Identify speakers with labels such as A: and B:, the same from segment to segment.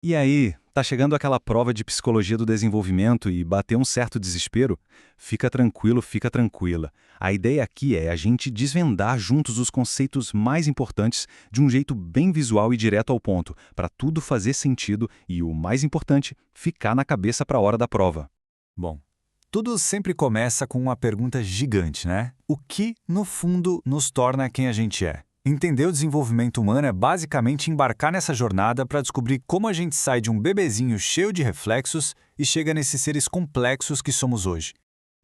A: E aí, tá chegando aquela prova de psicologia do desenvolvimento e bateu um certo desespero? Fica tranquilo, fica tranquila. A ideia aqui é a gente desvendar juntos os conceitos mais importantes de um jeito bem visual e direto ao ponto, para tudo fazer sentido e, o mais importante, ficar na cabeça para a hora da prova.
B: Bom, tudo sempre começa com uma pergunta gigante, né? O que, no fundo, nos torna quem a gente é? Entender o desenvolvimento humano é basicamente embarcar nessa jornada para descobrir como a gente sai de um bebezinho cheio de reflexos e chega nesses seres complexos que somos hoje.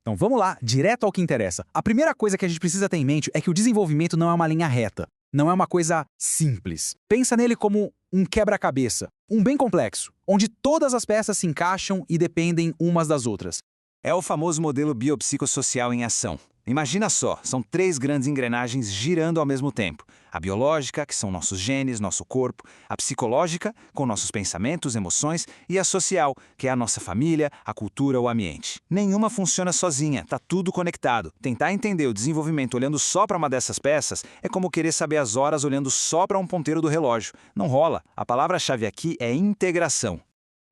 C: Então vamos lá, direto ao que interessa. A primeira coisa que a gente precisa ter em mente é que o desenvolvimento não é uma linha reta. Não é uma coisa simples. Pensa nele como um quebra-cabeça, um bem complexo, onde todas as peças se encaixam e dependem umas das outras.
D: É o famoso modelo biopsicossocial em ação. Imagina só, são três grandes engrenagens girando ao mesmo tempo. A biológica, que são nossos genes, nosso corpo, a psicológica, com nossos pensamentos, emoções, e a social, que é a nossa família, a cultura, o ambiente. Nenhuma funciona sozinha, tá tudo conectado. Tentar entender o desenvolvimento olhando só para uma dessas peças é como querer saber as horas olhando só para um ponteiro do relógio. Não rola. A palavra-chave aqui é integração.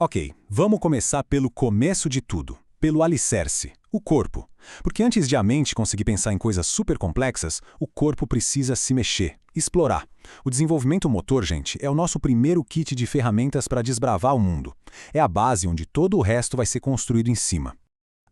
E: Ok, vamos começar pelo começo de tudo, pelo alicerce, o corpo. Porque antes de a mente conseguir pensar em coisas super complexas, o corpo precisa se mexer, explorar. O desenvolvimento motor, gente, é o nosso primeiro kit de ferramentas para desbravar o mundo. É a base onde todo o resto vai ser construído em cima.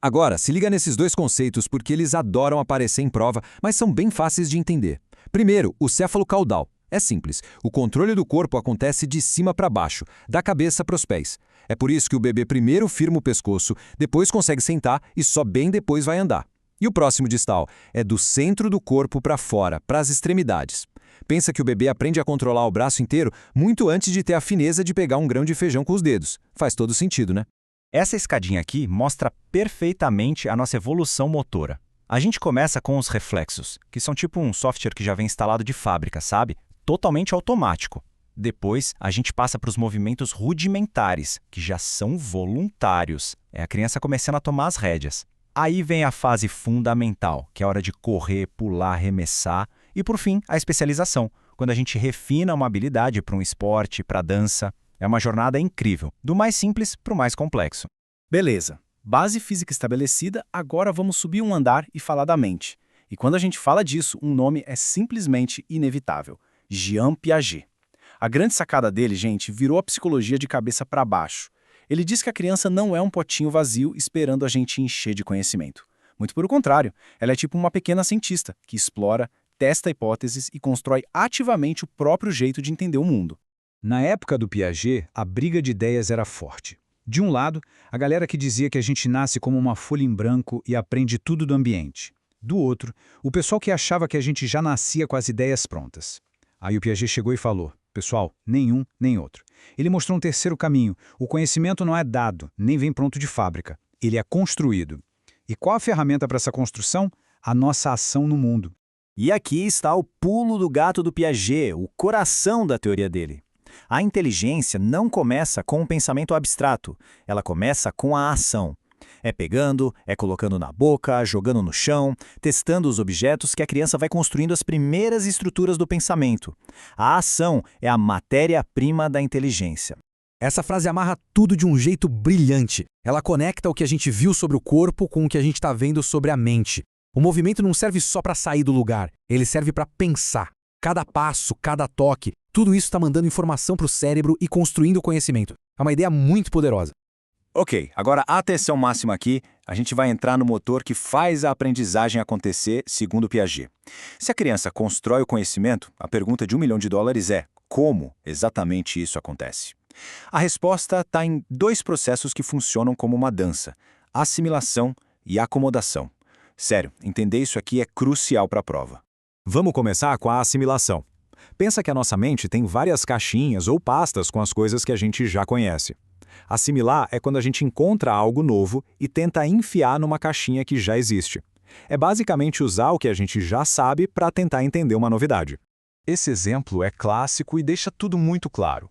B: Agora, se liga nesses dois conceitos porque eles adoram aparecer em prova, mas são bem fáceis de entender. Primeiro, o céfalo caudal. É simples, o controle do corpo acontece de cima para baixo, da cabeça para os pés. É por isso que o bebê primeiro firma o pescoço, depois consegue sentar e só bem depois vai andar. E o próximo distal é do centro do corpo para fora, para as extremidades. Pensa que o bebê aprende a controlar o braço inteiro muito antes de ter a fineza de pegar um grão de feijão com os dedos. Faz todo sentido, né?
F: Essa escadinha aqui mostra perfeitamente a nossa evolução motora. A gente começa com os reflexos, que são tipo um software que já vem instalado de fábrica, sabe? Totalmente automático. Depois, a gente passa para os movimentos rudimentares, que já são voluntários. É a criança começando a tomar as rédeas. Aí vem a fase fundamental, que é a hora de correr, pular, arremessar. E, por fim, a especialização, quando a gente refina uma habilidade para um esporte, para a dança. É uma jornada incrível, do mais simples para o mais complexo.
C: Beleza. Base física estabelecida, agora vamos subir um andar e falar da mente. E quando a gente fala disso, um nome é simplesmente inevitável. Jean Piaget. A grande sacada dele, gente, virou a psicologia de cabeça para baixo. Ele diz que a criança não é um potinho vazio esperando a gente encher de conhecimento. Muito pelo contrário, ela é tipo uma pequena cientista que explora, testa hipóteses e constrói ativamente o próprio jeito de entender o mundo.
E: Na época do Piaget, a briga de ideias era forte. De um lado, a galera que dizia que a gente nasce como uma folha em branco e aprende tudo do ambiente. Do outro, o pessoal que achava que a gente já nascia com as ideias prontas. Aí o Piaget chegou e falou, pessoal, nenhum nem outro. Ele mostrou um terceiro caminho. O conhecimento não é dado, nem vem pronto de fábrica. Ele é construído. E qual a ferramenta para essa construção? A nossa ação no mundo.
F: E aqui está o pulo do gato do Piaget, o coração da teoria dele. A inteligência não começa com um pensamento abstrato, ela começa com a ação. É pegando, é colocando na boca, jogando no chão, testando os objetos que a criança vai construindo as primeiras estruturas do pensamento. A ação é a matéria-prima da inteligência.
C: Essa frase amarra tudo de um jeito brilhante. Ela conecta o que a gente viu sobre o corpo com o que a gente está vendo sobre a mente. O movimento não serve só para sair do lugar, ele serve para pensar. Cada passo, cada toque, tudo isso está mandando informação para o cérebro e construindo o conhecimento. É uma ideia muito poderosa.
D: Ok, agora atenção máxima aqui, a gente vai entrar no motor que faz a aprendizagem acontecer, segundo Piaget. Se a criança constrói o conhecimento, a pergunta de $1 milhão é como exatamente isso acontece? A resposta está em dois processos que funcionam como uma dança, assimilação e acomodação. Sério, entender isso aqui é crucial para a prova.
B: Vamos começar com a assimilação. Pensa que a nossa mente tem várias caixinhas ou pastas com as coisas que a gente já conhece. Assimilar é quando a gente encontra algo novo e tenta enfiar numa caixinha que já existe. É basicamente usar o que a gente já sabe para tentar entender uma novidade.
E: Esse exemplo é clássico e deixa tudo muito claro.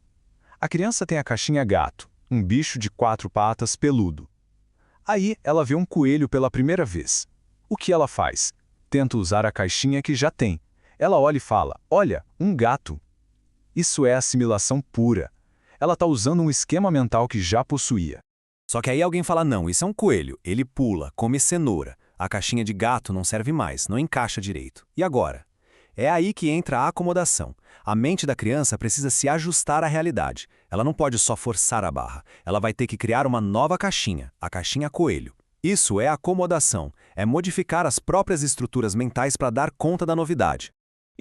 E: A criança tem a caixinha gato, um bicho de 4 patas peludo. Aí ela vê um coelho pela primeira vez. O que ela faz? Tenta usar a caixinha que já tem. Ela olha e fala, olha, um gato. Isso é assimilação pura.
A: ela está usando um esquema mental que já possuía.
B: Só que aí alguém fala, não, isso é um coelho, ele pula, come cenoura. A caixinha de gato não serve mais, não encaixa direito. E agora? É aí que entra a acomodação. A mente da criança precisa se ajustar à realidade. Ela não pode só forçar a barra. Ela vai ter que criar uma nova caixinha, a caixinha coelho. Isso é acomodação, é modificar as próprias estruturas mentais para dar conta da novidade.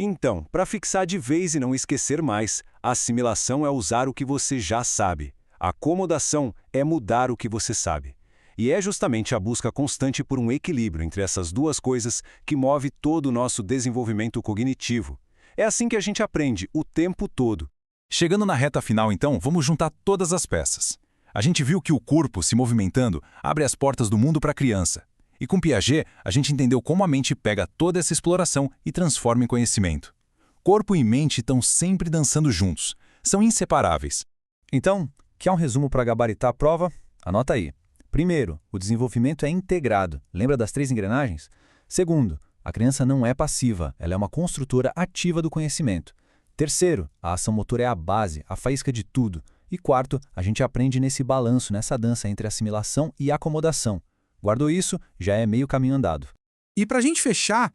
B: Então, para fixar de vez e não esquecer mais, assimilação é usar o que você já sabe. Acomodação é mudar o que você sabe. E é justamente a busca constante por um equilíbrio entre essas duas coisas que move todo o nosso desenvolvimento cognitivo. É assim que a gente aprende o tempo todo.
A: Chegando na reta final, então, vamos juntar todas as peças. A gente viu que o corpo, se movimentando, abre as portas do mundo para a criança. E com Piaget, a gente entendeu como a mente pega toda essa exploração e transforma em conhecimento. Corpo e mente estão sempre dançando juntos. São inseparáveis.
B: Então, quer um resumo para gabaritar a prova? Anota aí. Primeiro, o desenvolvimento é integrado. Lembra das 3 engrenagens? Segundo, a criança não é passiva, ela é uma construtora ativa do conhecimento. Terceiro, a ação motora é a base, a faísca de tudo. E quarto, a gente aprende nesse balanço, nessa dança entre assimilação e acomodação. Guardou isso, já é meio caminho andado.
G: E para a gente fechar,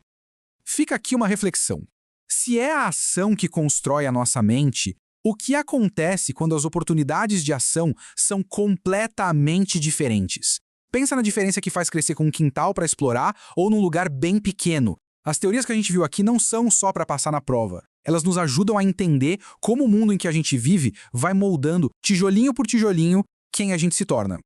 G: fica aqui uma reflexão. Se é a ação que constrói a nossa mente, o que acontece quando as oportunidades de ação são completamente diferentes? Pensa na diferença que faz crescer com um quintal para explorar ou num lugar bem pequeno. As teorias que a gente viu aqui não são só para passar na prova. Elas nos ajudam a entender como o mundo em que a gente vive vai moldando, tijolinho por tijolinho, quem a gente se torna.